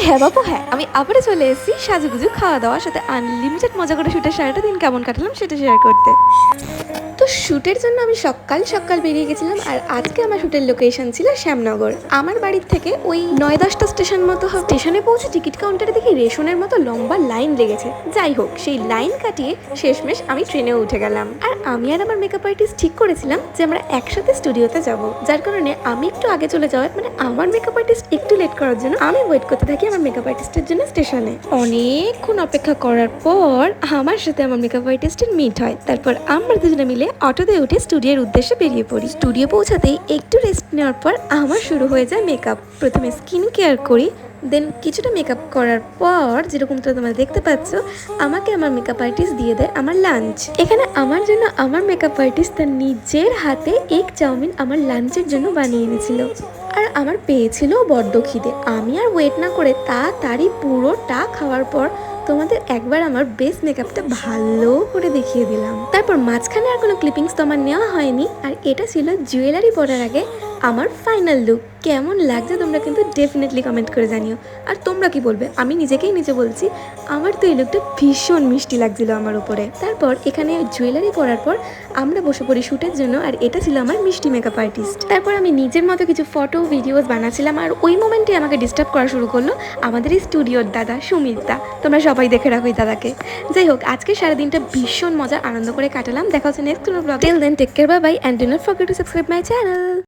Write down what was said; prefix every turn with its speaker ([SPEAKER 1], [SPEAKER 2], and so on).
[SPEAKER 1] হ্যাঁ বাবু হ্যাঁ, আমি আবারও চলে এসেছি সাজুগুজু খাওয়া দাওয়ার সাথে আনলিমিটেড মজা করে শুটের সারাটা দিন কেমন কাটালাম সেটা শেয়ার করতে। তো শ্যুটের জন্য আমি সকাল সকাল বেরিয়ে গেছিলাম, আর আজকে আমার শ্যুটের লোকেশন ছিল শ্যামনগর। আমার বাড়ির থেকে ওই 9-10টা স্টেশন মতো হবে। স্টেশনে পৌঁছে টিকিট কাউন্টারে দেখি রেশনের মতো লম্বা লাইন লেগেছে। যাই হোক, সেই লাইন কাটিয়ে শেষমেশ আমি ট্রেনেও উঠে গেলাম। আর আমি আর আমার মেকআপ আর্টিস্ট ঠিক করেছিলাম যে আমরা একসাথে স্টুডিওতে যাব, যার কারণে আমি একটু আগে চলে যাওয়ার মানে আমার মেকআপ আর্টিস্ট একটু লেট করার জন্য আমি ওয়েট করতে থাকি আমার মেকআপ আর্টিস্টের জন্য স্টেশনে। অনেকক্ষণ অপেক্ষা করার পর আমার সাথে আমার মেকআপ আর্টিস্টের মিট হয়। তারপর আমরা দুজনে মিলে অটোতে উঠে স্টুডিওর উদ্দেশ্যে বেরিয়ে পড়ি। স্টুডিও পৌঁছাতেই একটু রেস্ট নেওয়ার পর আমার শুরু হয়ে যায় মেকআপ। প্রথমে স্কিন কেয়ার করি, দেন কিছুটা মেকআপ করার পর যেরকমটা তোমরা দেখতে পাচ্ছ, আমাকে আমার মেকআপ আর্টিস্ট দিয়ে দেয় আমার লাঞ্চ। এখানে আমার জন্য আমার মেকআপ আর্টিস্ট তার নিজের হাতে এগ চাউমিন আমার লাঞ্চের জন্য বানিয়ে এনেছিল। আর আমার পেয়েছিল বড্ড খিদে। আমি আর ওয়েট না করে তাড়াতাড়ি পুরোটা খাওয়ার পর তোমাদের একবার আমার বেস্ট মেকআপটা ভালো করে দেখিয়ে দিলাম। তারপর মাঝখানে আর কোনো ক্লিপিংস তো আমার নেওয়া হয়নি। আর এটা ছিল জুয়েলারি পরার আগে আমার ফাইনাল লুক। কেমন লাগছে তোমরা কিন্তু ডেফিনেটলি কমেন্ট করে জানিও। আর তোমরা কি বলবে? আমি নিজেকেই নিজে বলছি, আমার তো এই লুকটা ভীষণ মিষ্টি লাগছিল আমার উপরে। তারপর এখানে জুয়েলারি পরার পর আমরা বসে পড়ি শ্যুটের জন্য, আর এটা ছিল আমার মিষ্টি মেকআপ আর্টিস্ট। তারপর আমি নিজের মতো কিছু ফটো ভিডিওস বানাচ্ছিলাম, আর ওই মোমেন্টে আমাকে ডিস্টার্ব করা শুরু করলো আমাদের এই স্টুডিওর দাদা সুমিত দা। তোমরা সবাই দেখে রাখো এই দাদাকে। যাই হোক, আজকে সারাদিনটা ভীষণ মজা আনন্দ করে কাটালাম। দেখা হচ্ছে নেক্সট কোনো blog. Till then take care, bye bye, and do not forget to subscribe my channel.